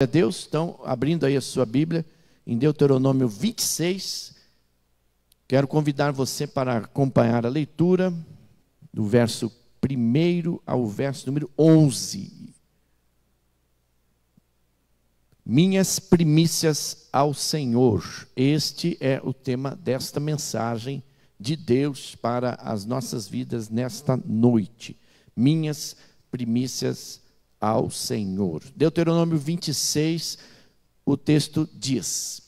A Deus, estão abrindo aí a sua Bíblia em Deuteronômio 26. Quero convidar você para acompanhar a leitura do verso 1 ao verso número 11. Minhas primícias ao Senhor. Este é o tema desta mensagem de Deus para as nossas vidas nesta noite. Minhas primícias ao Senhor. Deuteronômio 26, o texto diz: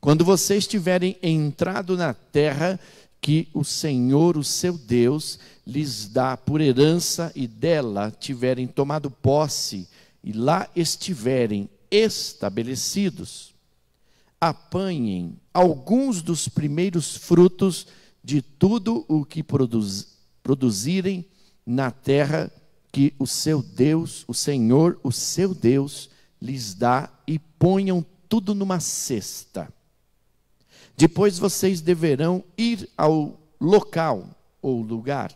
quando vocês tiverem entrado na terra que o Senhor, o seu Deus, lhes dá por herança e dela tiverem tomado posse e lá estiverem estabelecidos, apanhem alguns dos primeiros frutos de tudo o que produzirem na terra que o seu Deus, o Senhor, o seu Deus, lhes dá, e ponham tudo numa cesta. Depois vocês deverão ir ao local ou lugar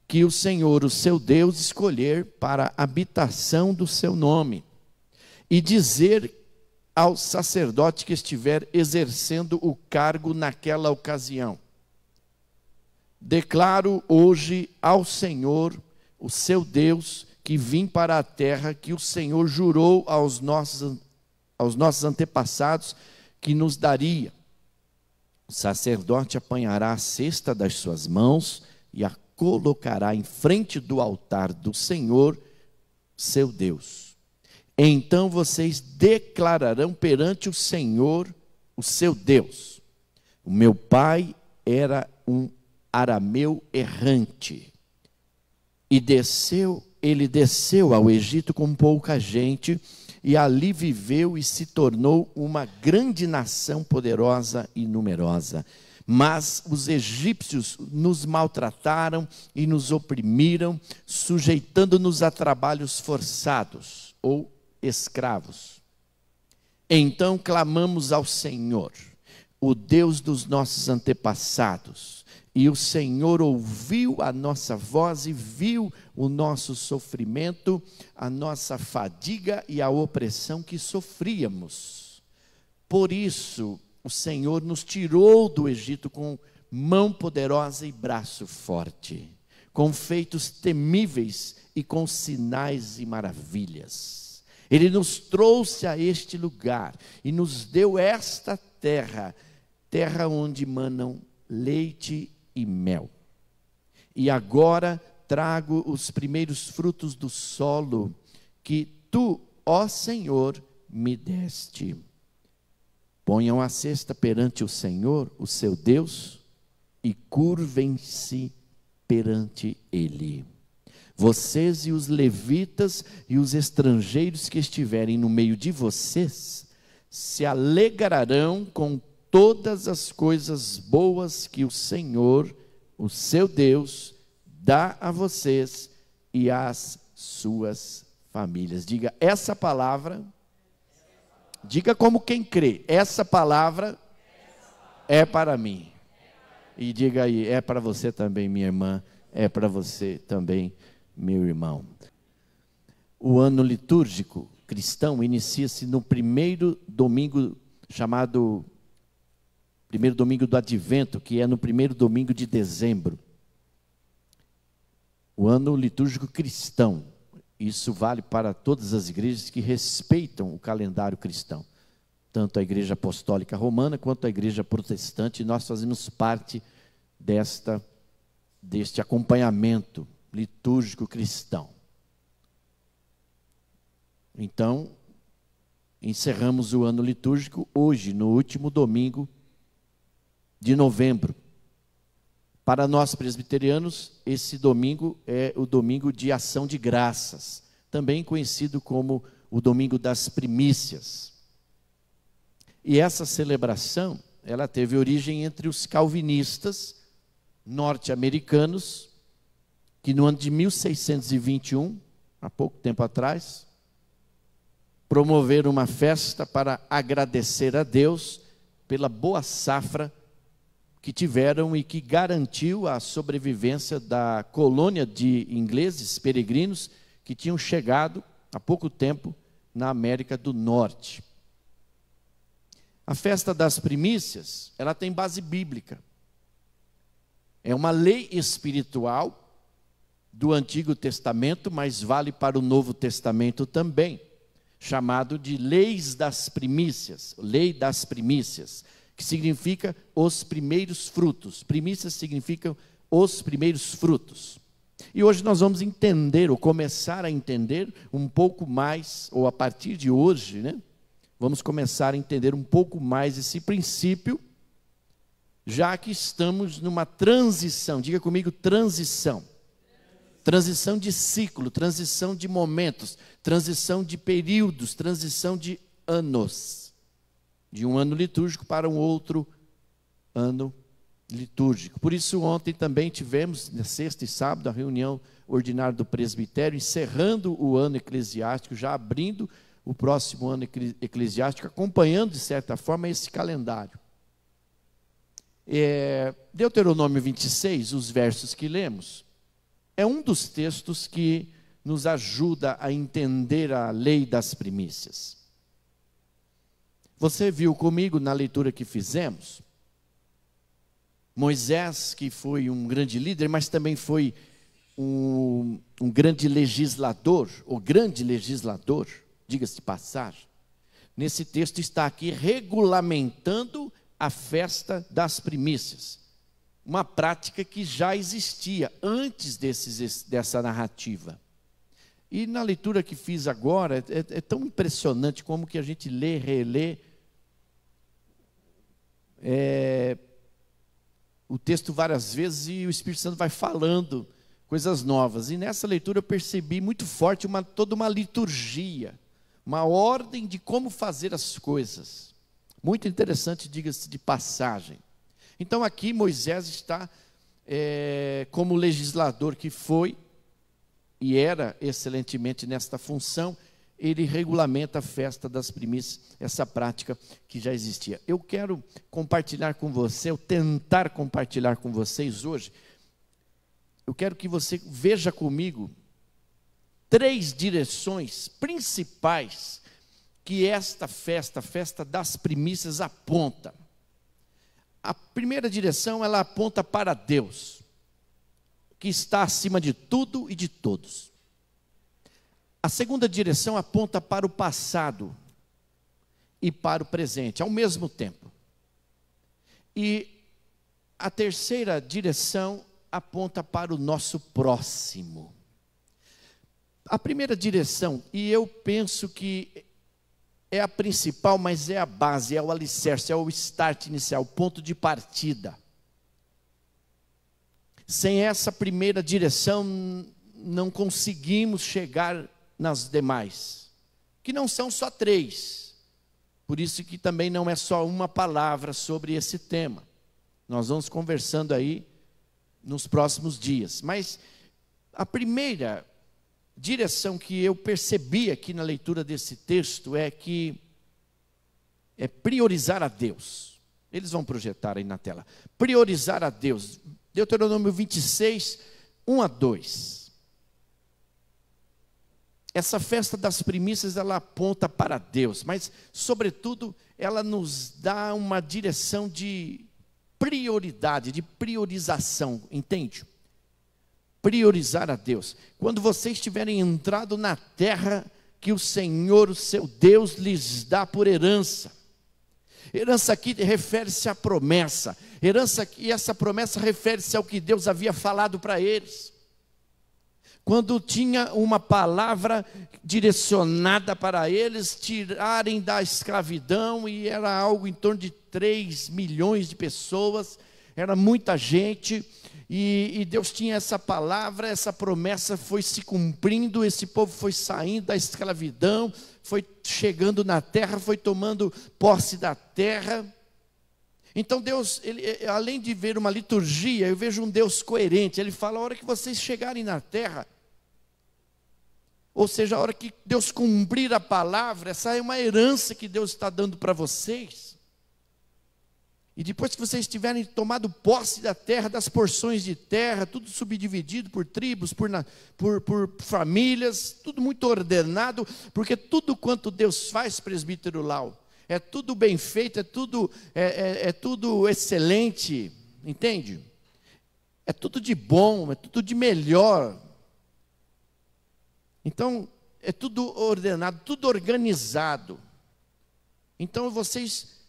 que o Senhor, o seu Deus, escolher para a habitação do seu nome, e dizer ao sacerdote que estiver exercendo o cargo naquela ocasião: declaro hoje ao Senhor, o seu Deus, que vim para a terra que o Senhor jurou aos nossos antepassados que nos daria. O sacerdote apanhará a cesta das suas mãos e a colocará em frente do altar do Senhor, seu Deus. Então vocês declararão perante o Senhor, o seu Deus: o meu pai era um arameu errante, e ele desceu ao Egito com pouca gente, e ali viveu e se tornou uma grande nação poderosa e numerosa. Mas os egípcios nos maltrataram e nos oprimiram, sujeitando-nos a trabalhos forçados ou escravos. Então clamamos ao Senhor, o Deus dos nossos antepassados, e o Senhor ouviu a nossa voz e viu o nosso sofrimento, a nossa fadiga e a opressão que sofríamos. Por isso, o Senhor nos tirou do Egito com mão poderosa e braço forte, com feitos temíveis e com sinais e maravilhas. Ele nos trouxe a este lugar e nos deu esta terra, terra onde manam leite e mel. E agora trago os primeiros frutos do solo que tu, ó Senhor, me deste. Ponham a cesta perante o Senhor, o seu Deus, e curvem-se perante ele. Vocês e os levitas e os estrangeiros que estiverem no meio de vocês se alegrarão com todas as coisas boas que o Senhor, o seu Deus, dá a vocês e às suas famílias. Diga essa palavra, diga como quem crê, essa palavra é para mim. E diga aí, é para você também, minha irmã, é para você também, meu irmão. O ano litúrgico cristão inicia-se no primeiro domingo, chamado primeiro domingo do Advento, que é no primeiro domingo de dezembro. O ano litúrgico cristão. Isso vale para todas as igrejas que respeitam o calendário cristão. Tanto a Igreja Apostólica Romana quanto a Igreja Protestante. Nós fazemos parte deste acompanhamento litúrgico cristão. Então, encerramos o ano litúrgico hoje, no último domingo de novembro. Para nós presbiterianos, esse domingo é o domingo de ação de graças, também conhecido como o domingo das primícias. E essa celebração, ela teve origem entre os calvinistas norte-americanos, que no ano de 1621, há pouco tempo atrás, promoveram uma festa para agradecer a Deus pela boa safra que tiveram e que garantiu a sobrevivência da colônia de ingleses peregrinos que tinham chegado há pouco tempo na América do Norte. A festa das primícias, ela tem base bíblica. É uma lei espiritual do Antigo Testamento, mas vale para o Novo Testamento também, chamado de leis das primícias, lei das primícias, que significa os primeiros frutos. Primícias significam os primeiros frutos. E hoje nós vamos entender, ou começar a entender um pouco mais, ou a partir de hoje, né? Vamos começar a entender um pouco mais esse princípio, já que estamos numa transição. Diga comigo, transição. Transição de ciclo, transição de momentos, transição de períodos, transição de anos. De um ano litúrgico para um outro ano litúrgico. Por isso ontem também tivemos, na sexta e sábado, a reunião ordinária do presbitério, encerrando o ano eclesiástico, já abrindo o próximo ano eclesiástico, acompanhando de certa forma esse calendário. Deuteronômio 26, os versos que lemos, é um dos textos que nos ajuda a entender a lei das primícias. Você viu comigo na leitura que fizemos, Moisés, que foi um grande líder, mas também foi um grande legislador, o grande legislador, diga-se de passagem. Nesse texto está aqui regulamentando a festa das primícias, uma prática que já existia antes dessa narrativa. E na leitura que fiz agora, é tão impressionante como que a gente lê, relê, o texto várias vezes e o Espírito Santo vai falando coisas novas. E nessa leitura eu percebi muito forte toda uma liturgia, uma ordem de como fazer as coisas. Muito interessante, diga-se de passagem. Então aqui Moisés está, como legislador que foi, e era excelentemente nesta função, ele regulamenta a festa das primícias, essa prática que já existia. Eu quero compartilhar com você, eu tentar compartilhar com vocês hoje, eu quero que você veja comigo 3 direções principais que esta festa, a festa das primícias, aponta. A primeira direção, ela aponta para Deus, que está acima de tudo e de todos. A segunda direção aponta para o passado e para o presente, ao mesmo tempo. E a terceira direção aponta para o nosso próximo. A primeira direção, e eu penso que é a principal, mas é a base, é o alicerce, é o start inicial, o ponto de partida. Sem essa primeira direção, não conseguimos chegar nas demais, que não são só 3. Por isso que também não é só uma palavra sobre esse tema. Nós vamos conversando aí nos próximos dias. Mas a primeira direção que eu percebi aqui na leitura desse texto é priorizar a Deus. Eles vão projetar aí na tela. Priorizar a Deus. Deuteronômio 26, 1 a 2. Essa festa das primícias, ela aponta para Deus, mas, sobretudo, ela nos dá uma direção de prioridade, de priorização, entende? Priorizar a Deus. Quando vocês tiverem entrado na terra que o Senhor, o seu Deus, lhes dá por herança. Herança aqui refere-se à promessa. E essa promessa refere-se ao que Deus havia falado para eles. Quando tinha uma palavra direcionada para eles tirarem da escravidão, e era algo em torno de 3 milhões de pessoas, era muita gente, e Deus tinha essa palavra, essa promessa foi se cumprindo, esse povo foi saindo da escravidão, foi chegando na terra, foi tomando posse da terra. Então Deus, além de ver uma liturgia, eu vejo um Deus coerente. Ele fala, a hora que vocês chegarem na terra, ou seja, a hora que Deus cumprir a palavra, essa é uma herança que Deus está dando para vocês. E depois que vocês tiverem tomado posse da terra, das porções de terra, tudo subdividido por tribos, por famílias, tudo muito ordenado, porque tudo quanto Deus faz, presbítero Lau, é tudo bem feito, é tudo excelente, entende? É tudo de bom, é tudo de melhor. Então, é tudo ordenado, tudo organizado. Então, vocês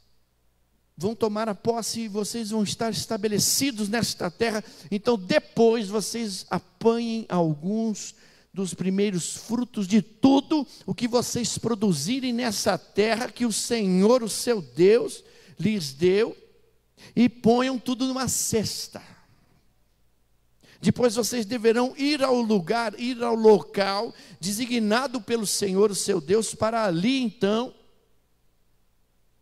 vão tomar a posse e vocês vão estar estabelecidos nesta terra. Então, depois vocês apanhem alguns dos primeiros frutos de tudo o que vocês produzirem nessa terra que o Senhor, o seu Deus, lhes deu, e ponham tudo numa cesta. Depois vocês deverão ir ao local designado pelo Senhor, o seu Deus, para ali então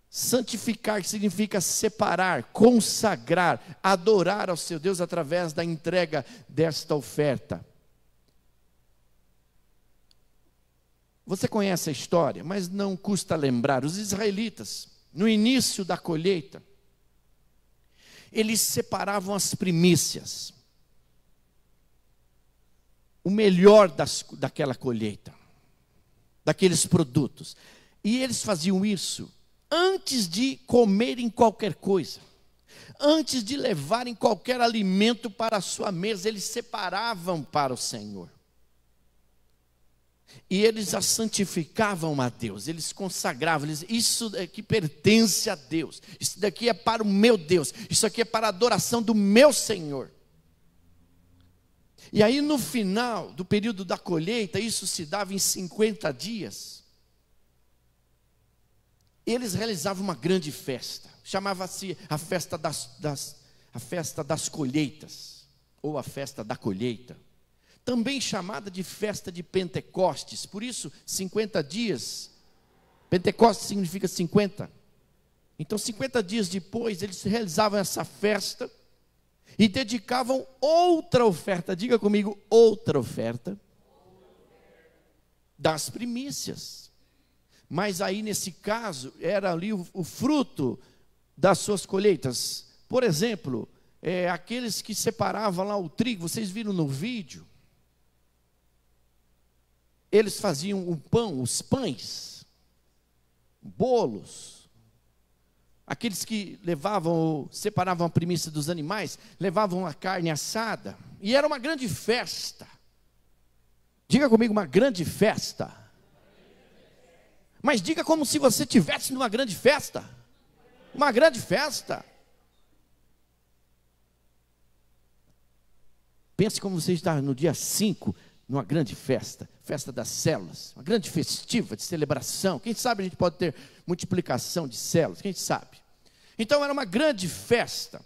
santificar, que significa separar, consagrar, adorar ao seu Deus através da entrega desta oferta. Você conhece a história, mas não custa lembrar. Os israelitas, no início da colheita, eles separavam as primícias, o melhor daquela colheita, daqueles produtos. E eles faziam isso antes de comerem qualquer coisa, antes de levarem qualquer alimento para a sua mesa, eles separavam para o Senhor. E eles a santificavam a Deus, eles consagravam, isso daqui pertence a Deus, isso daqui é para o meu Deus, isso aqui é para a adoração do meu Senhor. E aí no final do período da colheita, isso se dava em 50 dias, eles realizavam uma grande festa, chamava-se a festa das colheitas, ou a festa da colheita, também chamada de festa de Pentecostes. Por isso 50 dias, Pentecostes significa 50, então 50 dias depois eles realizavam essa festa, e dedicavam outra oferta, diga comigo, outra oferta, das primícias. Mas aí nesse caso, era ali o fruto das suas colheitas. Por exemplo, aqueles que separavam lá o trigo, vocês viram no vídeo, eles faziam o pão, os pães, bolos. Aqueles que separavam a primícia dos animais, levavam a carne assada, e era uma grande festa. Diga comigo, uma grande festa. Mas diga como se você estivesse numa grande festa. Uma grande festa. Pense como você está no dia 5, numa grande festa, festa das células, uma grande festiva de celebração. Quem sabe a gente pode ter multiplicação de células, quem sabe? Então era uma grande festa,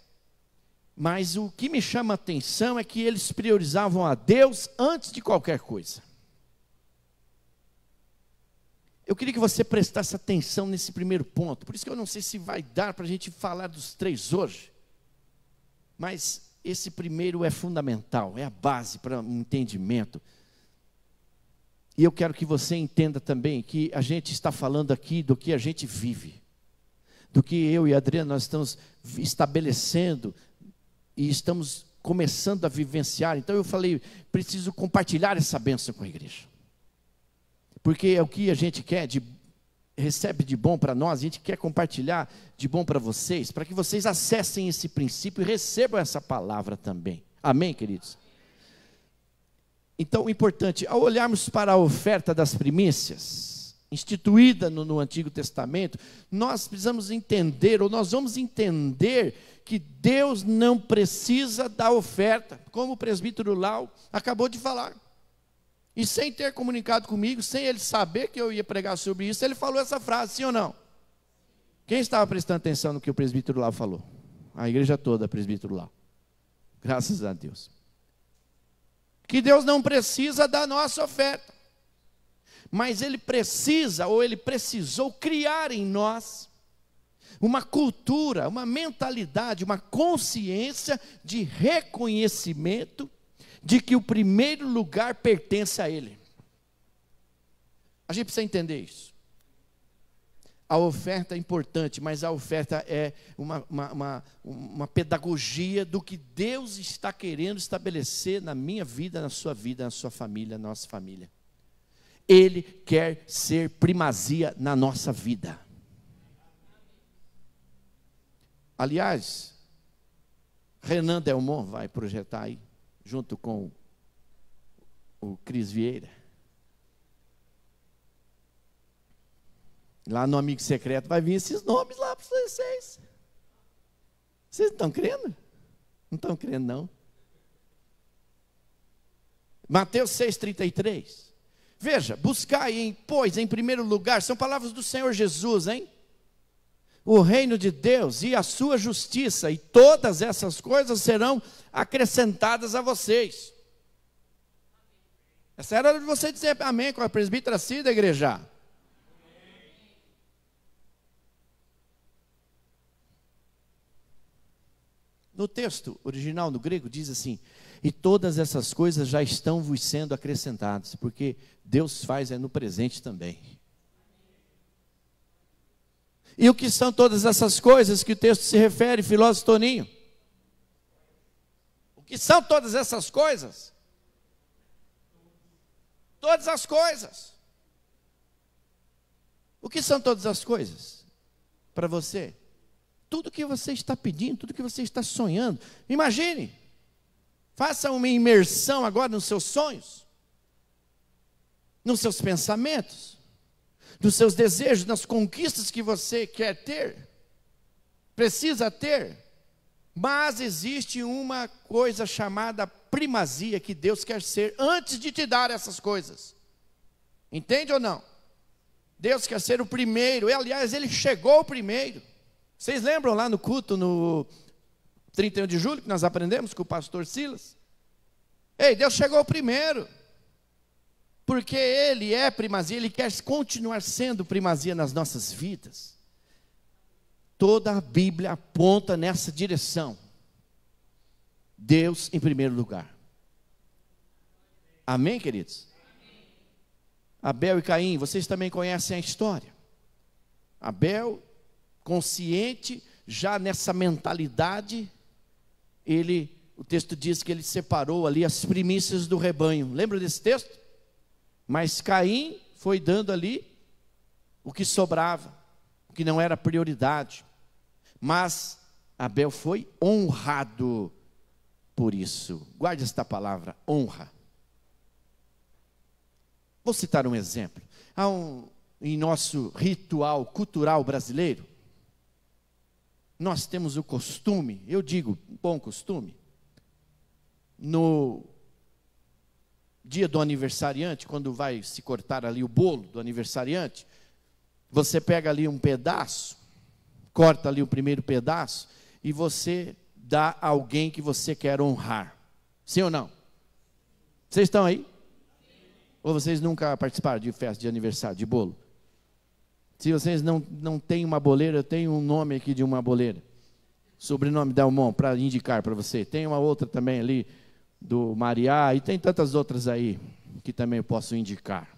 mas o que me chama a atenção é que eles priorizavam a Deus antes de qualquer coisa. Eu queria que você prestasse atenção nesse primeiro ponto, por isso que eu não sei se vai dar para a gente falar dos 3 hoje, mas esse primeiro é fundamental, é a base para um entendimento. E eu quero que você entenda também que a gente está falando aqui do que a gente vive, do que eu e a Adriana nós estamos estabelecendo e estamos começando a vivenciar. Então eu falei, preciso compartilhar essa bênção com a igreja, porque é o que a gente quer, recebe de bom para nós, a gente quer compartilhar de bom para vocês, para que vocês acessem esse princípio e recebam essa palavra também. Amém, queridos? Então, o importante, ao olharmos para a oferta das primícias, instituída no Antigo Testamento, nós precisamos entender, ou nós vamos entender, que Deus não precisa da oferta, como o presbítero Lau acabou de falar. E sem ter comunicado comigo, sem ele saber que eu ia pregar sobre isso, ele falou essa frase, sim ou não? Quem estava prestando atenção no que o presbítero Lau falou? A igreja toda, presbítero Lau. Graças a Deus. Que Deus não precisa da nossa oferta, mas Ele precisa, ou Ele precisou criar em nós uma cultura, uma mentalidade, uma consciência de reconhecimento de que o primeiro lugar pertence a Ele. A gente precisa entender isso. A oferta é importante, mas a oferta é uma pedagogia do que Deus está querendo estabelecer na minha vida, na sua família, na nossa família. Ele quer ser primazia na nossa vida. Aliás, Renan Delmont vai projetar aí, junto com o Cris Vieira. Lá no Amigo Secreto vai vir esses nomes lá para vocês. Vocês não estão crendo? Não estão crendo, não. Mateus 6,33. Veja, buscai, pois, em primeiro lugar, são palavras do Senhor Jesus, hein? O reino de Deus e a sua justiça, e todas essas coisas serão acrescentadas a vocês. Essa era de você dizer amém com a presbítera Cida, igreja. No texto original, no grego, diz assim: e todas essas coisas já estão vos sendo acrescentadas, porque Deus faz no presente também. E o que são todas essas coisas que o texto se refere, filósofo Toninho? O que são todas essas coisas? Todas as coisas. O que são todas as coisas para você? Tudo que você está pedindo, tudo que você está sonhando. Imagine, faça uma imersão agora nos seus sonhos, nos seus pensamentos, nos seus desejos, nas conquistas que você quer ter, precisa ter. Mas existe uma coisa chamada primazia que Deus quer ser antes de te dar essas coisas. Entende ou não? Deus quer ser o primeiro, e aliás, Ele chegou primeiro. Vocês lembram lá no culto, no 31 de julho, que nós aprendemos com o pastor Silas? Ei, Deus chegou primeiro, porque Ele é primazia, Ele quer continuar sendo primazia nas nossas vidas. Toda a Bíblia aponta nessa direção. Deus em primeiro lugar. Amém, queridos? Amém. Abel e Caim, vocês também conhecem a história. Abel, consciente, já nessa mentalidade, o texto diz que ele separou ali as primícias do rebanho. Lembra desse texto? Mas Caim foi dando ali o que sobrava, o que não era prioridade. Mas Abel foi honrado por isso. Guarde esta palavra, honra. Vou citar um exemplo. Em nosso ritual cultural brasileiro, nós temos o costume, eu digo, bom costume, no dia do aniversariante, quando vai se cortar ali o bolo do aniversariante, você pega ali um pedaço, corta ali o primeiro pedaço, e você dá a alguém que você quer honrar. Sim ou não? Vocês estão aí? Ou vocês nunca participaram de festa de aniversário, de bolo? Se vocês não têm uma boleira, eu tenho um nome aqui de uma boleira. Sobrenome Delmont, para indicar para você. Tem uma outra também ali, do Mariá, e tem tantas outras aí, que também eu posso indicar.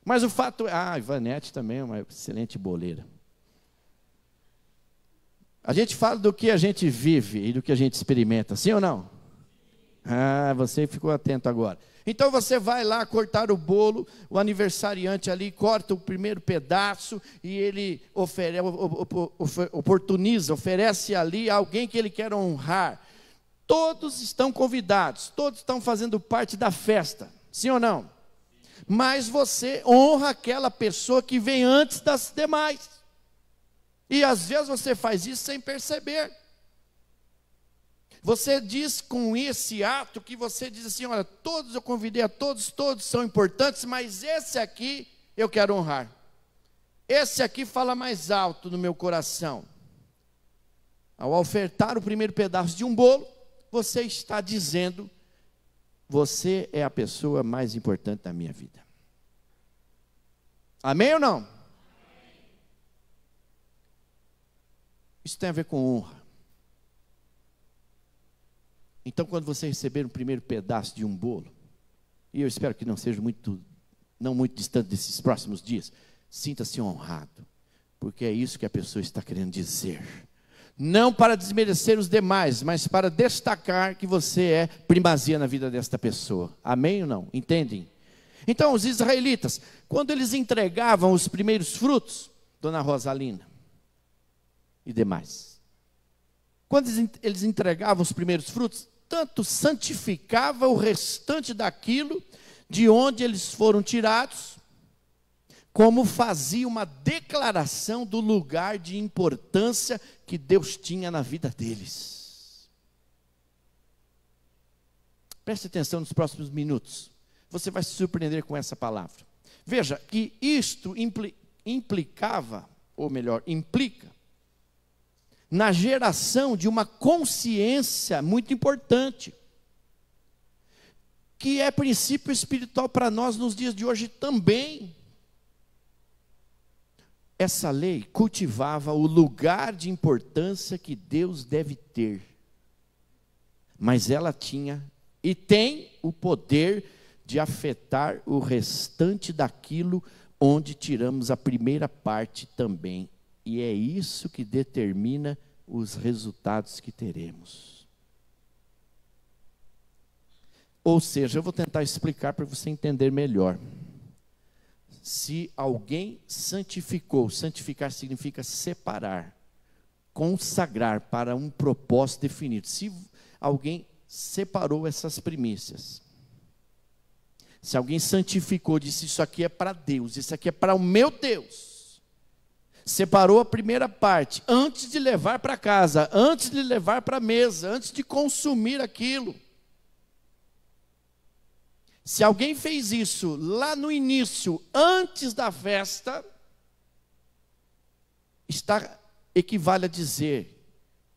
Mas o fato é, a Ivanete também é uma excelente boleira. A gente fala do que a gente vive e do que a gente experimenta, sim ou não? Ah, você ficou atento agora. Então você vai lá cortar o bolo, o aniversariante ali corta o primeiro pedaço e ele oferece ali alguém que ele quer honrar. Todos estão convidados, todos estão fazendo parte da festa, sim ou não? Mas você honra aquela pessoa que vem antes das demais. E às vezes você faz isso sem perceber. Você diz com esse ato que você diz assim, olha, todos eu convidei a todos, todos são importantes, mas esse aqui eu quero honrar. Esse aqui fala mais alto no meu coração. Ao ofertar o primeiro pedaço de um bolo, você está dizendo, você é a pessoa mais importante da minha vida. Amém ou não? Amém. Isso tem a ver com honra. Então, quando você receber o primeiro pedaço de um bolo, e eu espero que não seja não muito distante desses próximos dias, sinta-se honrado, porque é isso que a pessoa está querendo dizer. Não para desmerecer os demais, mas para destacar que você é primazia na vida desta pessoa. Amém ou não? Entendem? Então, os israelitas, quando eles entregavam os primeiros frutos, dona Rosalina e demais, quando eles entregavam os primeiros frutos, tanto santificava o restante daquilo de onde eles foram tirados, como fazia uma declaração do lugar de importância que Deus tinha na vida deles. Preste atenção nos próximos minutos. Você vai se surpreender com essa palavra. Veja que isto implicava, ou melhor, implica, na geração de uma consciência muito importante, que é princípio espiritual para nós nos dias de hoje também. Essa lei cultivava o lugar de importância que Deus deve ter, mas ela tinha e tem o poder de afetar o restante daquilo onde tiramos a primeira parte também, e é isso que determina os resultados que teremos. Ou seja, eu vou tentar explicar para você entender melhor. Se alguém santificou, santificar significa separar, consagrar para um propósito definido. Se alguém separou essas primícias, se alguém santificou, disse isso aqui é para Deus, isso aqui é para o meu Deus, separou a primeira parte, antes de levar para casa, antes de levar para a mesa, antes de consumir aquilo. Se alguém fez isso lá no início, antes da festa, equivale a dizer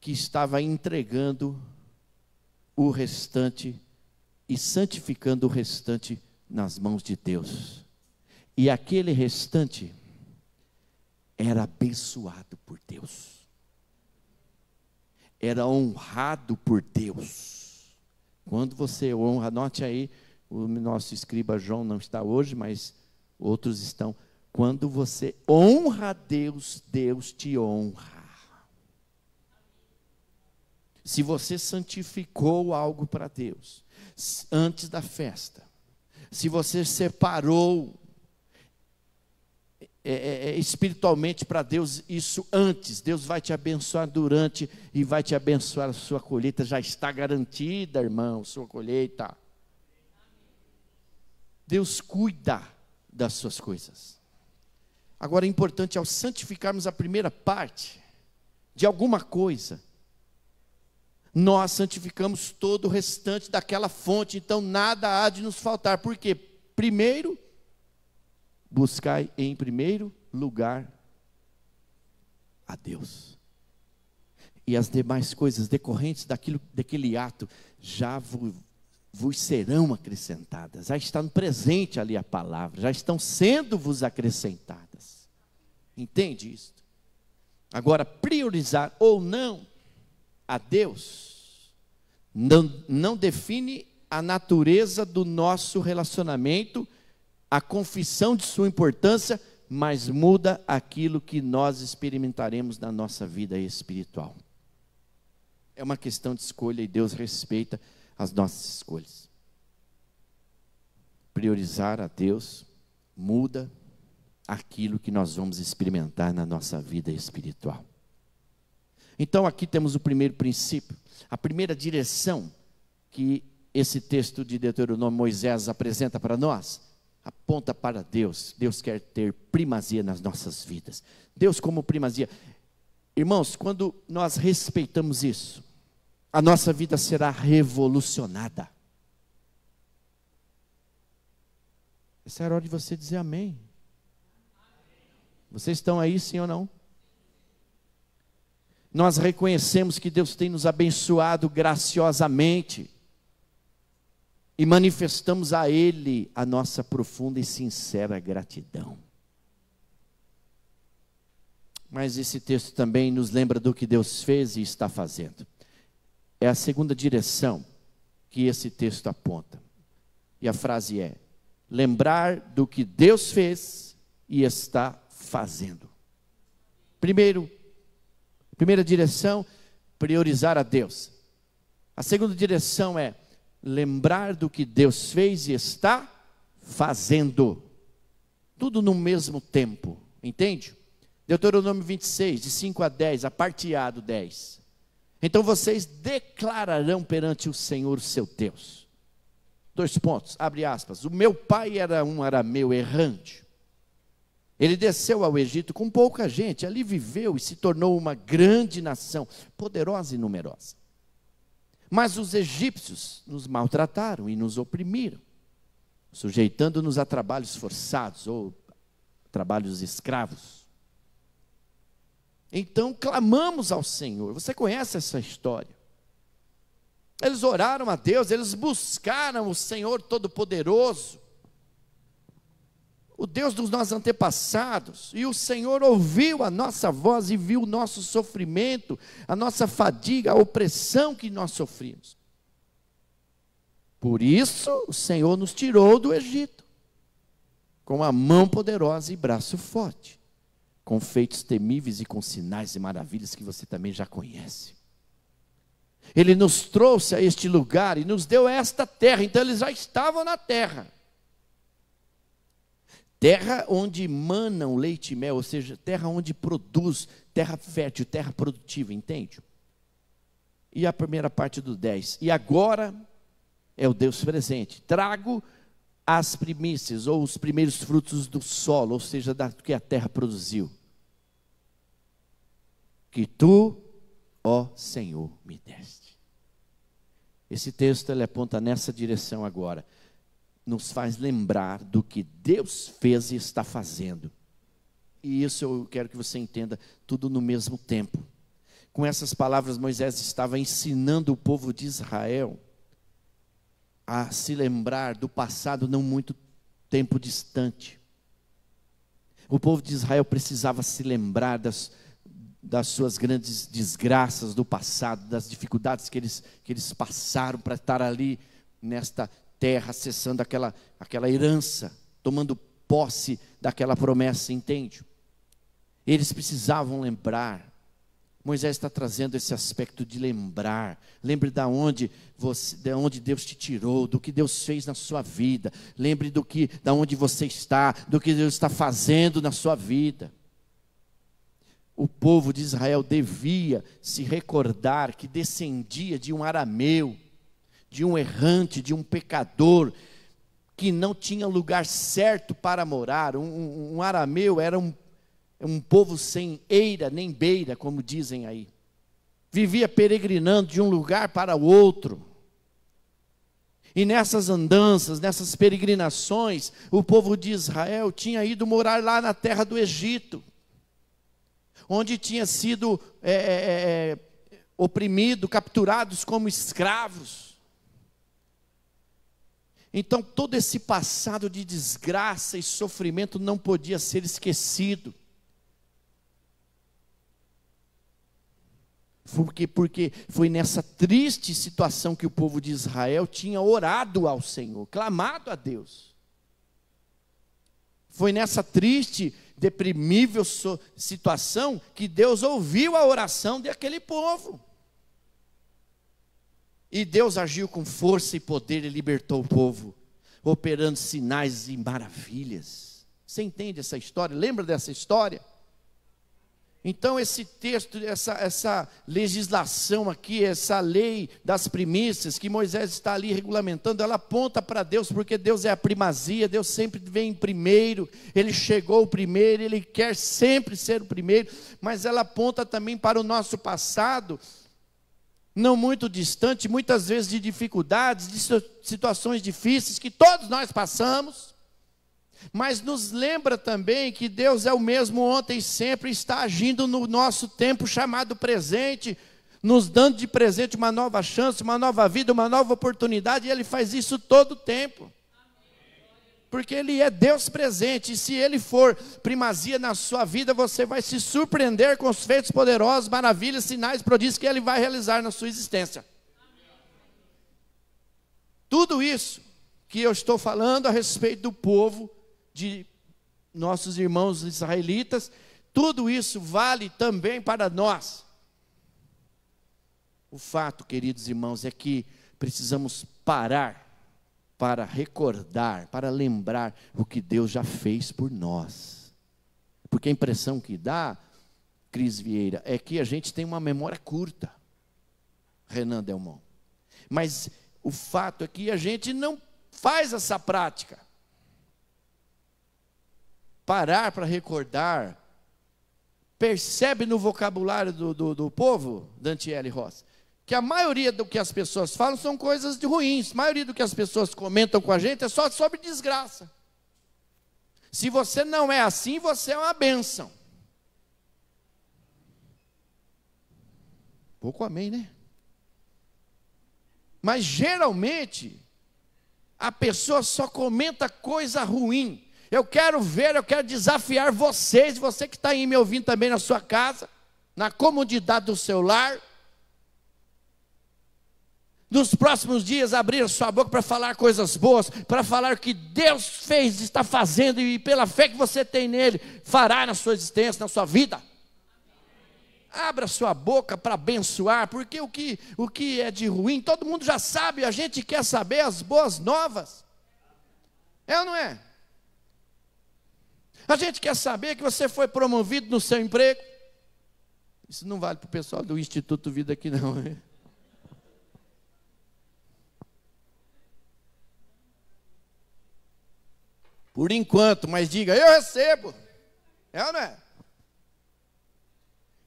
que estava entregando o restante e santificando o restante nas mãos de Deus. E aquele restante era abençoado por Deus, era honrado por Deus. Quando você honra, anote aí, o nosso escriba João não está hoje, mas outros estão. Quando você honra a Deus, Deus te honra. Se você santificou algo para Deus antes da festa, se você separou espiritualmente para Deus isso antes, Deus vai te abençoar durante e vai te abençoar. A sua colheita já está garantida, irmão, sua colheita. Deus cuida das suas coisas. Agora é importante, ao santificarmos a primeira parte de alguma coisa, nós santificamos todo o restante daquela fonte, então nada há de nos faltar. Por quê? Primeiro, buscai em primeiro lugar a Deus, e as demais coisas decorrentes daquele ato já vos serão acrescentadas. Já está no presente ali a palavra, já estão sendo vos acrescentadas. Entende isso? Agora, priorizar ou não a Deus não define a natureza do nosso relacionamento, a confissão de sua importância, mas muda aquilo que nós experimentaremos na nossa vida espiritual. É uma questão de escolha e Deus respeita as nossas escolhas. Priorizar a Deus muda aquilo que nós vamos experimentar na nossa vida espiritual. Então aqui temos o primeiro princípio, a primeira direção que esse texto de Deuteronômio, Moisés apresenta para nós, aponta para Deus. Deus quer ter primazia nas nossas vidas. Deus como primazia. Irmãos, quando nós respeitamos isso, a nossa vida será revolucionada. Essa é a hora de você dizer amém. Vocês estão aí, sim ou não? Nós reconhecemos que Deus tem nos abençoado graciosamente e manifestamos a Ele a nossa profunda e sincera gratidão. Mas esse texto também nos lembra do que Deus fez e está fazendo. É a segunda direção que esse texto aponta. E a frase é: lembrar do que Deus fez e está fazendo. Primeira direção, priorizar a Deus. A segunda direção é lembrar do que Deus fez e está fazendo. Tudo no mesmo tempo, entende? Deuteronômio 26, de 5 a 10, a parte A do 10. Então vocês declararão perante o Senhor, seu Deus. 2 pontos, abre aspas. O meu pai era um arameu errante. Ele desceu ao Egito com pouca gente, ali viveu e se tornou uma grande nação, poderosa e numerosa. Mas os egípcios nos maltrataram e nos oprimiram, sujeitando-nos a trabalhos forçados ou trabalhos escravos. Então clamamos ao Senhor. Você conhece essa história? Eles oraram a Deus, eles buscaram o Senhor Todo-Poderoso, o Deus dos nossos antepassados, e o Senhor ouviu a nossa voz e viu o nosso sofrimento, a nossa fadiga, a opressão que nós sofrimos. Por isso o Senhor nos tirou do Egito, com a mão poderosa e braço forte, com feitos temíveis e com sinais e maravilhas que você também já conhece. Ele nos trouxe a este lugar e nos deu esta terra. Então eles já estavam na terra. Terra onde manam leite e mel, ou seja, terra onde produz, terra fértil, terra produtiva, entende? E a primeira parte do 10. E agora é o Deus presente. Trago as primícias, ou os primeiros frutos do solo, ou seja, do que a terra produziu. Que tu, ó Senhor, me deste. Esse texto ele aponta nessa direção agora. Nos faz lembrar do que Deus fez e está fazendo. E isso eu quero que você entenda, tudo no mesmo tempo. Com essas palavras, Moisés estava ensinando o povo de Israel a se lembrar do passado não muito tempo distante. O povo de Israel precisava se lembrar das suas grandes desgraças do passado, das dificuldades que eles passaram para estar ali nesta terra, acessando aquela herança, tomando posse daquela promessa, entende? Eles precisavam lembrar. Moisés está trazendo esse aspecto de lembrar. Lembre de onde Deus te tirou, do que Deus fez na sua vida. Lembre de onde você está, do que Deus está fazendo na sua vida. O povo de Israel devia se recordar que descendia de um arameu, de um errante, de um pecador, que não tinha lugar certo para morar. Um arameu era um povo sem eira nem beira, como dizem aí. Vivia peregrinando de um lugar para o outro. E nessas andanças, nessas peregrinações, o povo de Israel tinha ido morar lá na terra do Egito, onde tinha sido oprimido, capturados como escravos. Então todo esse passado de desgraça e sofrimento não podia ser esquecido. Porque foi nessa triste situação que o povo de Israel tinha orado ao Senhor, clamado a Deus. Foi nessa triste, deprimível situação que Deus ouviu a oração daquele povo. E Deus agiu com força e poder e libertou o povo, operando sinais e maravilhas. Você entende essa história? Lembra dessa história? Então esse texto, essa legislação aqui, essa lei das primícias que Moisés está ali regulamentando, ela aponta para Deus, porque Deus é a primazia, Deus sempre vem primeiro, Ele chegou primeiro, Ele quer sempre ser o primeiro, mas ela aponta também para o nosso passado, não muito distante, muitas vezes de dificuldades, de situações difíceis que todos nós passamos, mas nos lembra também que Deus é o mesmo ontem e sempre, está agindo no nosso tempo chamado presente, nos dando de presente uma nova chance, uma nova vida, uma nova oportunidade, e Ele faz isso todo o tempo. Porque Ele é Deus presente, e se Ele for primazia na sua vida, você vai se surpreender com os feitos poderosos, maravilhas, sinais, prodígios que Ele vai realizar na sua existência. Tudo isso que eu estou falando a respeito do povo, de nossos irmãos israelitas, tudo isso vale também para nós. O fato, queridos irmãos, é que precisamos parar para recordar, para lembrar o que Deus já fez por nós. Porque a impressão que dá, Cris Vieira, é que a gente tem uma memória curta, Renan Delmont. Mas o fato é que a gente não faz essa prática. Parar para recordar. Percebe no vocabulário do povo, Dantiele Rossi, que a maioria do que as pessoas falam são coisas de ruins. A maioria do que as pessoas comentam com a gente é só sobre desgraça. Se você não é assim, você é uma bênção. Pouco amém, né? Mas geralmente a pessoa só comenta coisa ruim. Eu quero desafiar vocês, você que está aí me ouvindo também na sua casa, na comodidade do seu lar, nos próximos dias abrir a sua boca para falar coisas boas, para falar o que Deus fez, está fazendo, e pela fé que você tem nele, fará na sua existência, na sua vida. Abra sua boca para abençoar, porque o que é de ruim, todo mundo já sabe, a gente quer saber as boas novas. É ou não é? A gente quer saber que você foi promovido no seu emprego. Isso não vale para o pessoal do Instituto Vida aqui não, né? Por enquanto, mas diga, eu recebo. É ou não é?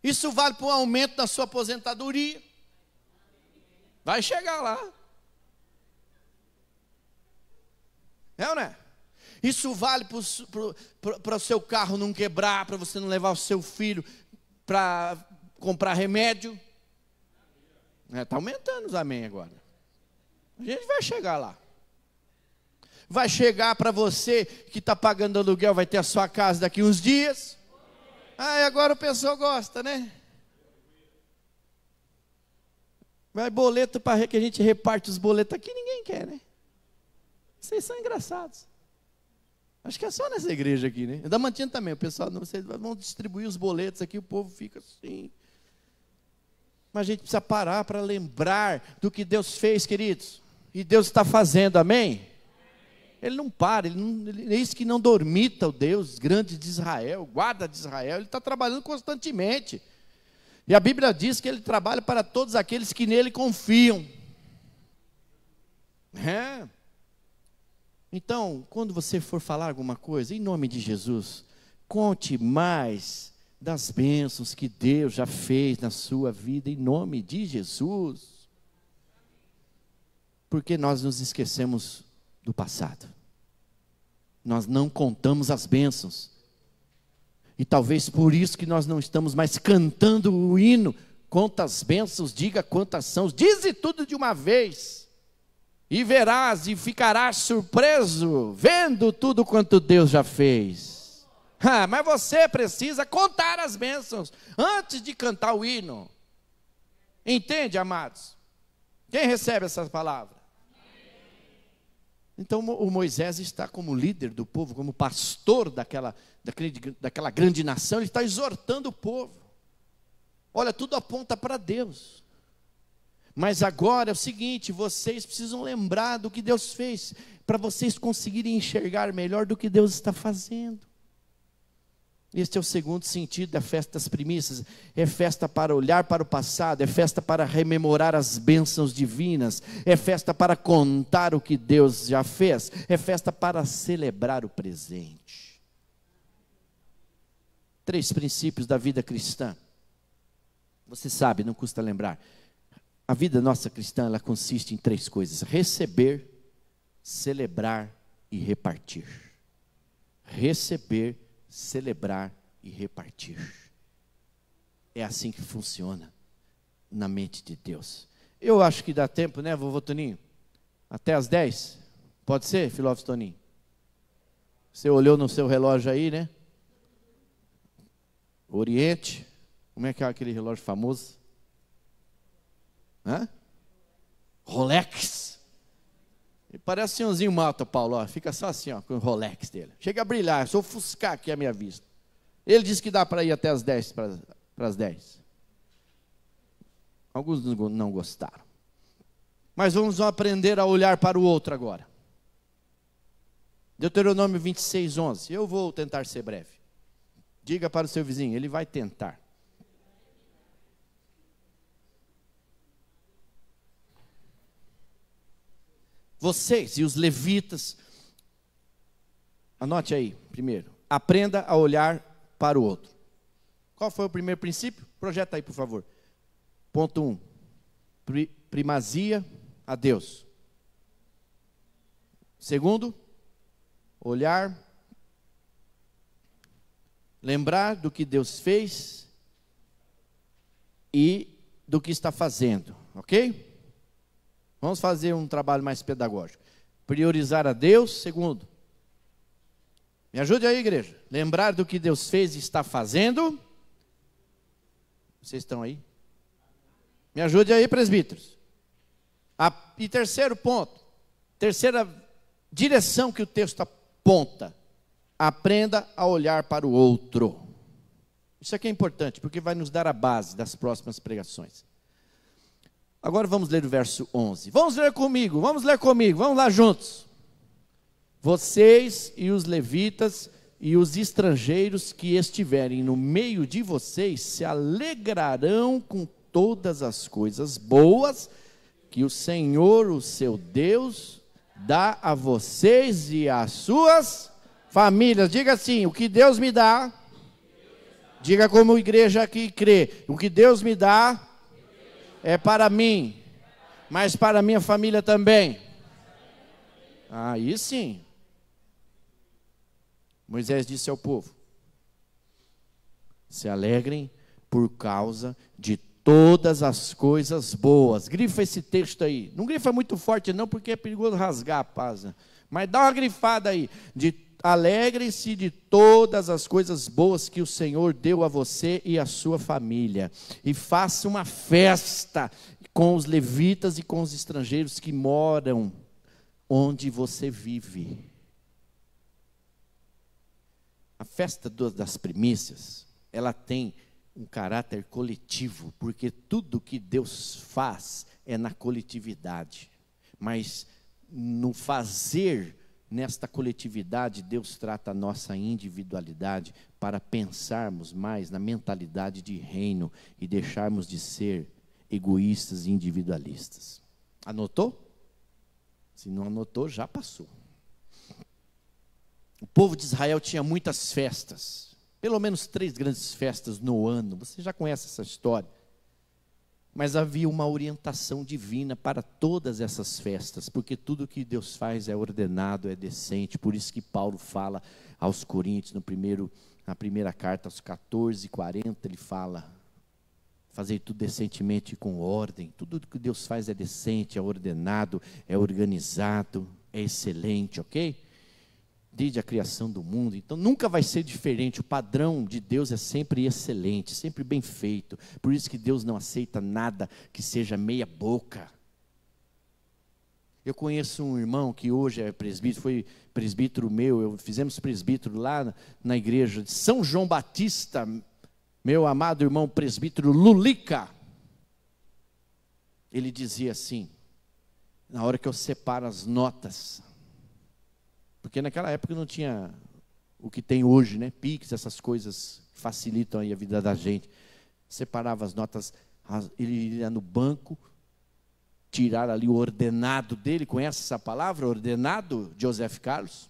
Isso vale para um aumento na sua aposentadoria. Vai chegar lá. É ou não é? Isso vale para o seu carro não quebrar, para você não levar o seu filho para comprar remédio. Está aumentando os amém agora. A gente vai chegar lá. Vai chegar para você que está pagando aluguel, vai ter a sua casa daqui uns dias. Ah, e agora o pessoal gosta, né? Vai boleto para que a gente reparte os boletos aqui, ninguém quer, né? Vocês são engraçados. Acho que é só nessa igreja aqui, né? Da Mantinha também, o pessoal, vocês vão distribuir os boletos aqui, o povo fica assim. Mas a gente precisa parar para lembrar do que Deus fez, queridos. E Deus está fazendo, amém? Ele não para, ele eis que não dormita o Deus grande de Israel, guarda de Israel, ele está trabalhando constantemente. E a Bíblia diz que ele trabalha para todos aqueles que nele confiam. É. Então, quando você for falar alguma coisa, em nome de Jesus, conte mais das bênçãos que Deus já fez na sua vida, em nome de Jesus. Porque nós nos esquecemos do passado. Nós não contamos as bênçãos. E talvez por isso que nós não estamos mais cantando o hino. Quantas bênçãos, diga quantas são. Dize tudo de uma vez. E verás e ficarás surpreso, vendo tudo quanto Deus já fez. Mas você precisa contar as bênçãos antes de cantar o hino. Entende, amados? Quem recebe essas palavras? Então o Moisés está como líder do povo, como pastor daquela grande nação, ele está exortando o povo. Olha, tudo aponta para Deus. Mas agora é o seguinte, vocês precisam lembrar do que Deus fez, para vocês conseguirem enxergar melhor do que Deus está fazendo. Este é o segundo sentido da festa das primícias. É festa para olhar para o passado, é festa para rememorar as bênçãos divinas, é festa para contar o que Deus já fez, é festa para celebrar o presente. 3 princípios da vida cristã. Você sabe, não custa lembrar. A vida nossa cristã, ela consiste em 3 coisas: receber, celebrar e repartir. Receber, celebrar e repartir. É assim que funciona na mente de Deus. Eu acho que dá tempo, né, vovô Toninho? Até às 10? Pode ser, Filósofo Toninho? Você olhou no seu relógio aí, né? Oriente. Como é que é aquele relógio famoso? Hã? Rolex. Ele parece senhorzinho Malta, Paulo, ó. Fica só assim, ó, com o Rolex dele. Chega a brilhar, se eu ofuscar aqui a minha vista. Ele disse que dá para ir até as 10, para as 10. Alguns não gostaram. Mas vamos aprender a olhar para o outro agora. Deuteronômio 26, 11. Eu vou tentar ser breve. Diga para o seu vizinho, ele vai tentar. Vocês e os levitas, anote aí, primeiro, aprenda a olhar para o outro. Qual foi o primeiro princípio? Projeta aí, por favor. Ponto 1. Primazia a Deus. Segundo, olhar, lembrar do que Deus fez e do que está fazendo, ok? Vamos fazer um trabalho mais pedagógico. Priorizar a Deus. Segundo, me ajude aí, igreja. Lembrar do que Deus fez e está fazendo. Vocês estão aí? Me ajude aí, presbíteros. E terceiro ponto, terceira direção que o texto aponta. Aprenda a olhar para o outro. Isso aqui é importante, porque vai nos dar a base das próximas pregações. Agora vamos ler o verso 11. Vamos ler comigo, vamos lá juntos. Vocês e os levitas e os estrangeiros que estiverem no meio de vocês se alegrarão com todas as coisas boas que o Senhor, o seu Deus, dá a vocês e às suas famílias. Diga assim, o que Deus me dá, diga como igreja que crê, o que Deus me dá é para mim, mas para minha família também. Aí sim. Moisés disse ao povo: se alegrem por causa de todas as coisas boas. Grifa esse texto aí. Não grifa muito forte não, porque é perigoso rasgar a página. Mas dá uma grifada aí. Alegrem-se de todas as coisas boas que o Senhor deu a você e a sua família. E faça uma festa com os levitas e com os estrangeiros que moram onde você vive. A festa das primícias, ela tem um caráter coletivo, porque tudo que Deus faz é na coletividade. Mas no fazer nesta coletividade, Deus trata a nossa individualidade para pensarmos mais na mentalidade de reino e deixarmos de ser egoístas e individualistas. Anotou? Se não anotou, já passou. O povo de Israel tinha muitas festas, pelo menos 3 grandes festas no ano. Você já conhece essa história. Mas havia uma orientação divina para todas essas festas, porque tudo que Deus faz é ordenado, é decente. Por isso que Paulo fala aos Coríntios, na primeira carta, aos 14:40, ele fala: fazei tudo decentemente e com ordem. Tudo que Deus faz é decente, é ordenado, é organizado, é excelente, ok? Desde a criação do mundo, então nunca vai ser diferente. O padrão de Deus é sempre excelente, sempre bem feito. Por isso que Deus não aceita nada que seja meia boca. Eu conheço um irmão que hoje é presbítero, foi presbítero meu, fizemos presbítero lá na igreja de São João Batista, meu amado irmão presbítero Lulica. Ele dizia assim, na hora que eu separo as notas, porque naquela época não tinha o que tem hoje, né? Pix, essas coisas facilitam aí a vida da gente. Separava as notas, ele ia no banco, tirar ali o ordenado dele. Conhece essa palavra, ordenado, Joseph Carlos?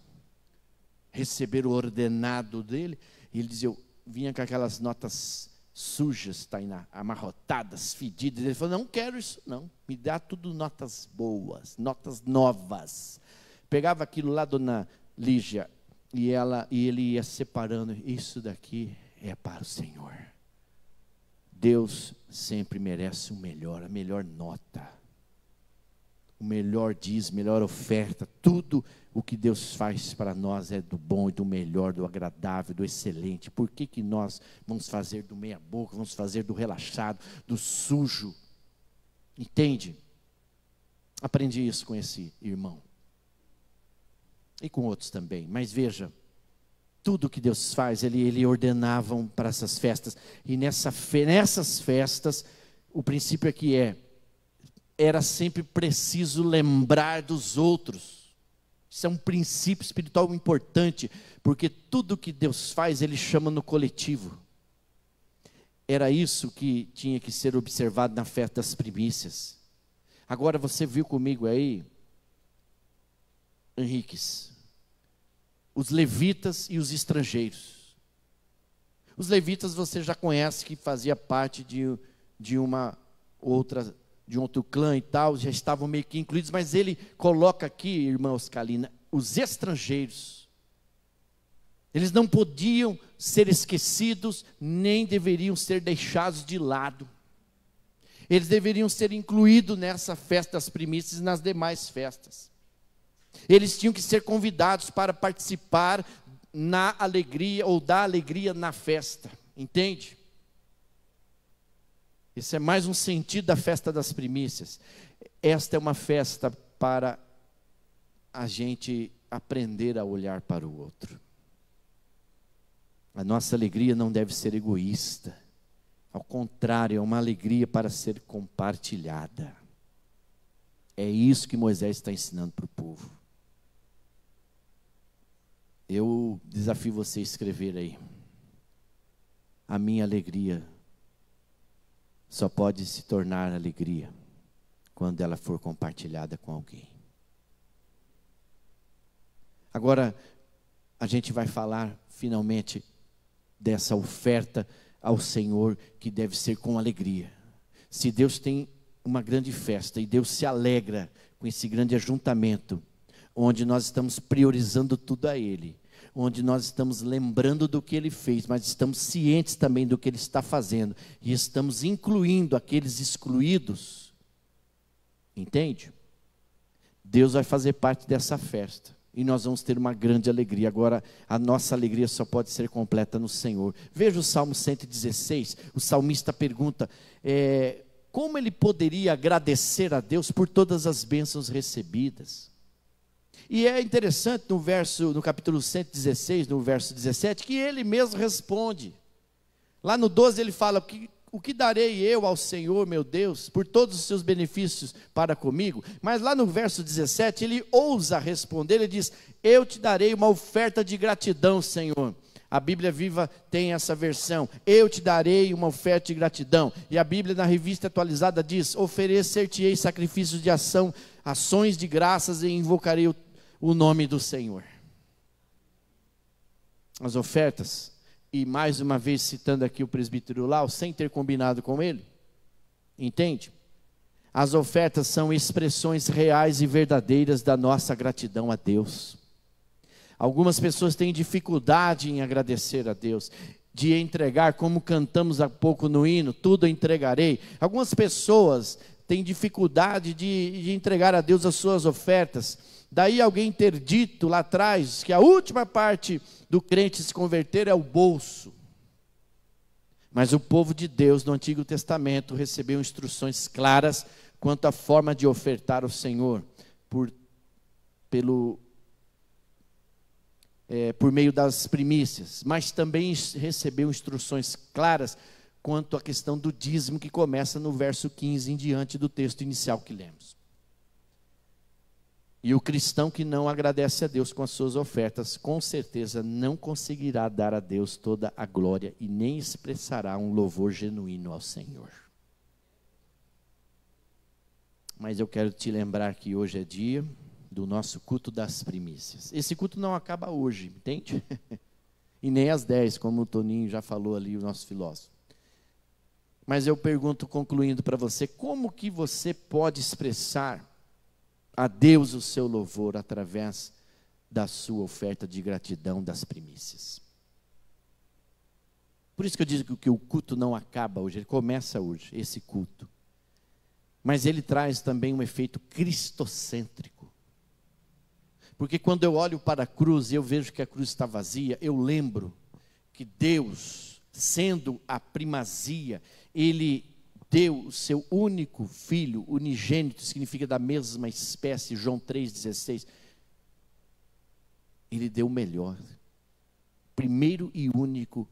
Receber o ordenado dele. E ele dizia, vinha com aquelas notas sujas, Tainá, amarrotadas, fedidas. Ele falou, não quero isso não, me dá tudo notas boas, notas novas. Pegava aquilo lá, dona Lígia, e ele ia separando, isso daqui é para o Senhor. Deus sempre merece o melhor, a melhor nota, o melhor dízimo, melhor oferta. Tudo o que Deus faz para nós é do bom e do melhor, do agradável, do excelente. Por que nós vamos fazer do meia boca, vamos fazer do relaxado, do sujo? Entende? Aprendi isso com esse irmão. E com outros também, mas veja, Tudo que Deus faz, Ele ordenavam para essas festas. E nessas festas, o princípio aqui era sempre preciso lembrar dos outros. Isso é um princípio espiritual importante, porque tudo que Deus faz, Ele chama no coletivo. Era isso que tinha que ser observado na festa das primícias. Agora você viu comigo aí, Henriques, os levitas e os estrangeiros. Os levitas você já conhece, que fazia parte de um outro clã e tal, já estavam meio que incluídos, mas ele coloca aqui, irmã Oscalina, os estrangeiros. Eles não podiam ser esquecidos, nem deveriam ser deixados de lado. Eles deveriam ser incluídos nessa festa das primícias e nas demais festas. Eles tinham que ser convidados para participar na alegria, ou da alegria na festa, entende? Esse é mais um sentido da festa das primícias. Esta é uma festa para a gente aprender a olhar para o outro. A nossa alegria não deve ser egoísta. Ao contrário, é uma alegria para ser compartilhada. É isso que Moisés está ensinando para o povo. Eu desafio você a escrever aí. A minha alegria só pode se tornar alegria quando ela for compartilhada com alguém. Agora, a gente vai falar finalmente dessa oferta ao Senhor, que deve ser com alegria. Se Deus tem uma grande festa e Deus se alegra com esse grande ajuntamento, onde nós estamos priorizando tudo a Ele, onde nós estamos lembrando do que Ele fez, mas estamos cientes também do que Ele está fazendo, e estamos incluindo aqueles excluídos, entende? Deus vai fazer parte dessa festa, e nós vamos ter uma grande alegria. Agora, a nossa alegria só pode ser completa no Senhor. Veja o Salmo 116, o salmista pergunta, como ele poderia agradecer a Deus por todas as bênçãos recebidas? E é interessante no capítulo 116, no verso 17, que ele mesmo responde. Lá no 12 ele fala, o que darei eu ao Senhor, meu Deus, por todos os seus benefícios para comigo? Mas lá no verso 17 ele ousa responder, ele diz, eu te darei uma oferta de gratidão, Senhor. A Bíblia Viva tem essa versão, eu te darei uma oferta de gratidão. E a Bíblia na Revista Atualizada diz, oferecer-te-ei sacrifícios de ação, ações de graças, e invocarei o nome do Senhor. As ofertas, e mais uma vez citando aqui o presbítero Lau, sem ter combinado com ele, entende? As ofertas são expressões reais e verdadeiras da nossa gratidão a Deus. Algumas pessoas têm dificuldade em agradecer a Deus, de entregar, como cantamos há pouco no hino, tudo entregarei. Algumas pessoas têm dificuldade de entregar a Deus as suas ofertas. Daí alguém ter dito lá atrás que a última parte do crente se converter é o bolso. Mas o povo de Deus no Antigo Testamento recebeu instruções claras quanto à forma de ofertar ao Senhor, por meio das primícias, mas também recebeu instruções claras quanto à questão do dízimo, que começa no verso 15 em diante do texto inicial que lemos. E o cristão que não agradece a Deus com as suas ofertas, com certeza não conseguirá dar a Deus toda a glória e nem expressará um louvor genuíno ao Senhor. Mas eu quero te lembrar que hoje é dia do nosso culto das primícias. Esse culto não acaba hoje, entende? E nem às 10, como o Toninho já falou ali, o nosso filósofo. Mas eu pergunto, concluindo para você, como que você pode expressar a Deus o seu louvor através da sua oferta de gratidão das primícias? Por isso que eu digo que o culto não acaba hoje, ele começa hoje, esse culto. Mas ele traz também um efeito cristocêntrico. Porque quando eu olho para a cruz e eu vejo que a cruz está vazia, eu lembro que Deus, sendo a primazia, Ele deu o seu único filho, unigênito, significa da mesma espécie, João 3,16. Ele deu o melhor, primeiro e único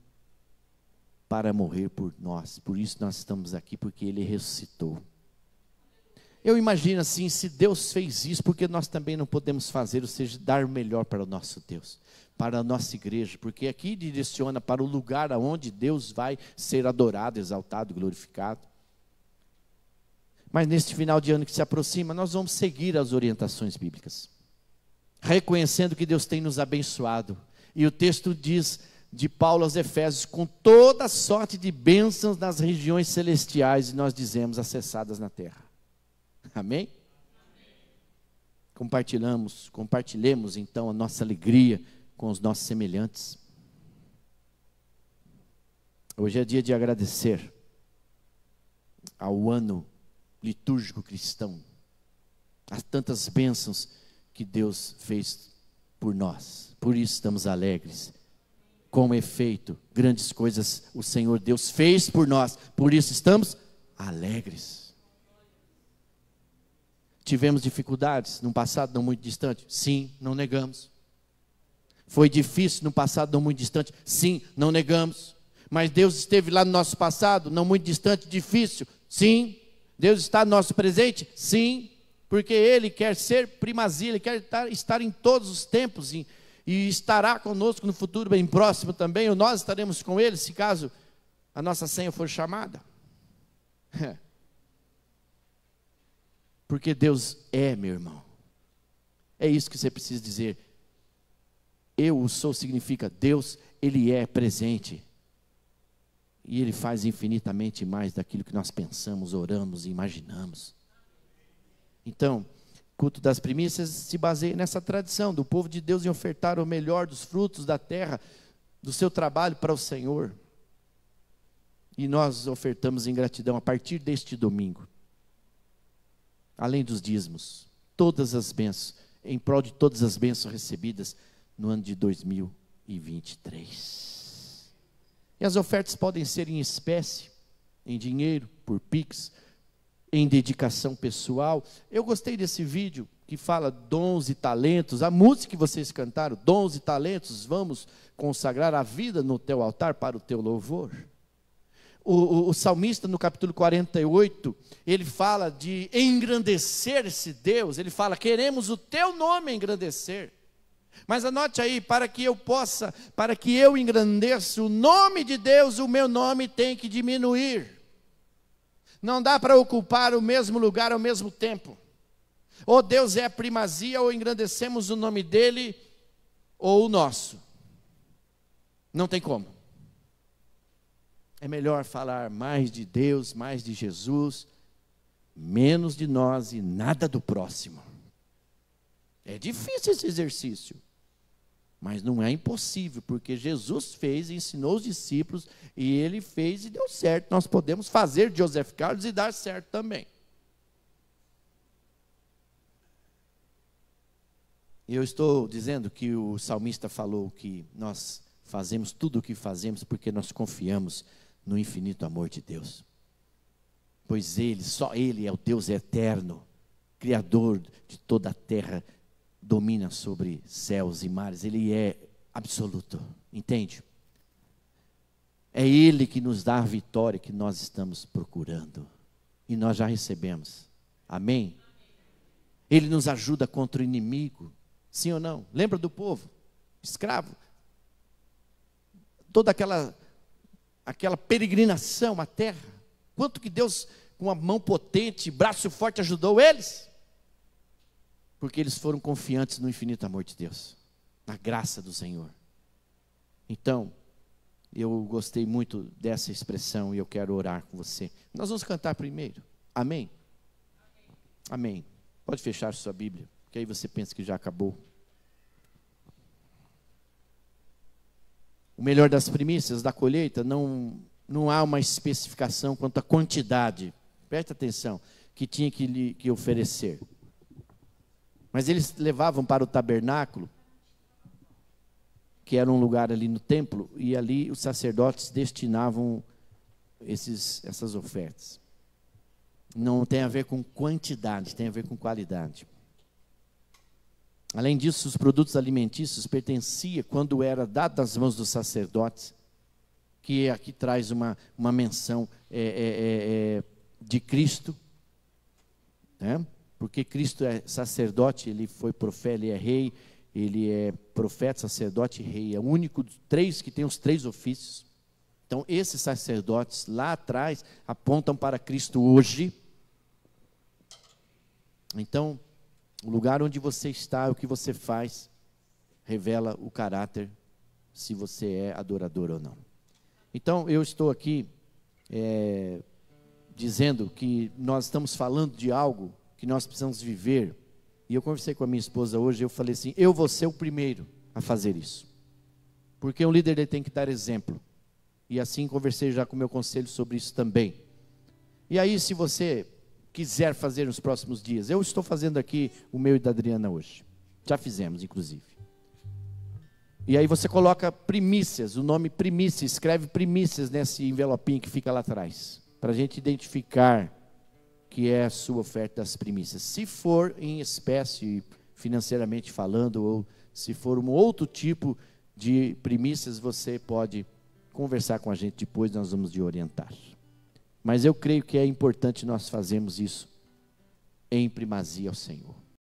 para morrer por nós. Por isso nós estamos aqui, porque Ele ressuscitou. Eu imagino assim, se Deus fez isso, porque nós também não podemos fazer, ou seja, dar o melhor para o nosso Deus, para a nossa igreja, porque aqui direciona para o lugar aonde Deus vai ser adorado, exaltado, glorificado. Mas neste final de ano que se aproxima, nós vamos seguir as orientações bíblicas, reconhecendo que Deus tem nos abençoado. E o texto diz de Paulo aos Efésios, com toda sorte de bênçãos nas regiões celestiais, e nós dizemos, acessadas na terra. Amém? Compartilhemos então a nossa alegria com os nossos semelhantes. Hoje é dia de agradecer ao ano litúrgico cristão, as tantas bênçãos que Deus fez por nós. Por isso estamos alegres. Com efeito, grandes coisas o Senhor Deus fez por nós, por isso estamos alegres. Tivemos dificuldades no passado não muito distante? Sim, não negamos. Foi difícil no passado não muito distante? Sim, não negamos. Mas Deus esteve lá no nosso passado, não muito distante, difícil? Sim. Deus está no nosso presente? Sim. Porque Ele quer ser primazia, Ele quer estar em todos os tempos, e estará conosco no futuro bem próximo também, ou nós estaremos com Ele, se caso a nossa senha for chamada. Porque Deus é, meu irmão. É isso que você precisa dizer. Eu o sou significa Deus, Ele é presente. E Ele faz infinitamente mais daquilo que nós pensamos, oramos e imaginamos. Então, culto das primícias se baseia nessa tradição do povo de Deus em ofertar o melhor dos frutos da terra, do seu trabalho para o Senhor. E nós ofertamos em gratidão a partir deste domingo. Além dos dízimos, todas as bênçãos, em prol de todas as bênçãos recebidas no ano de 2023. E as ofertas podem ser em espécie, em dinheiro, por Pix, em dedicação pessoal. Eu gostei desse vídeo que fala dons e talentos, a música que vocês cantaram, dons e talentos, vamos consagrar a vida no teu altar para o teu louvor. O salmista no capítulo 48, ele fala de engrandecer esse Deus, ele fala, queremos o teu nome engrandecer. Mas anote aí, para que eu engrandeça o nome de Deus, o meu nome tem que diminuir. Não dá para ocupar o mesmo lugar ao mesmo tempo. Ou Deus é a primazia, ou engrandecemos o nome dele, ou o nosso. Não tem como. É melhor falar mais de Deus, mais de Jesus, menos de nós e nada do próximo. É difícil esse exercício, mas não é impossível, porque Jesus fez, ensinou os discípulos, e Ele fez e deu certo. Nós podemos fazer de Joseph Carlos e dar certo também. E eu estou dizendo que o salmista falou que nós fazemos tudo o que fazemos porque nós confiamos no infinito amor de Deus. Pois Ele, só Ele é o Deus eterno, Criador de toda a terra, domina sobre céus e mares, Ele é absoluto, entende? É Ele que nos dá a vitória que nós estamos procurando, e nós já recebemos, amém? Ele nos ajuda contra o inimigo, sim ou não? Lembra do povo, escravo? Toda aquela peregrinação à terra, quanto que Deus, com a mão potente, braço forte, ajudou eles? Porque eles foram confiantes no infinito amor de Deus, na graça do Senhor. Então, eu gostei muito dessa expressão e eu quero orar com você. Nós vamos cantar primeiro, amém? Amém. Pode fechar sua Bíblia, porque aí você pensa que já acabou. O melhor das primícias da colheita, não há uma especificação quanto à quantidade, preste atenção, que tinha que oferecer. Mas eles levavam para o tabernáculo, que era um lugar ali no templo, e ali os sacerdotes destinavam essas ofertas. Não tem a ver com quantidade, tem a ver com qualidade. Além disso, os produtos alimentícios pertenciam, quando era dado nas mãos dos sacerdotes, que aqui traz uma menção de Cristo, né? Porque Cristo é sacerdote, ele foi profeta, ele é rei, ele é profeta, sacerdote e rei. É o único dos três que tem os três ofícios. Então, esses sacerdotes lá atrás apontam para Cristo hoje. Então, o lugar onde você está, o que você faz, revela o caráter, se você é adorador ou não. Então, eu estou aqui dizendo que nós estamos falando de algo que nós precisamos viver. E eu conversei com a minha esposa hoje, eu falei assim, eu vou ser o primeiro a fazer isso. Porque um líder ele tem que dar exemplo. E assim conversei já com o meu conselho sobre isso também. E aí, se você quiser fazer nos próximos dias, eu estou fazendo aqui o meu e da Adriana hoje. Já fizemos, inclusive. E aí você coloca primícias, o nome primícia, escreve primícias nesse envelopinho que fica lá atrás. Para a gente identificar que é a sua oferta das primícias. Se for em espécie, financeiramente falando, ou se for um outro tipo de primícias, você pode conversar com a gente depois, nós vamos te orientar. Mas eu creio que é importante nós fazermos isso em primazia ao Senhor.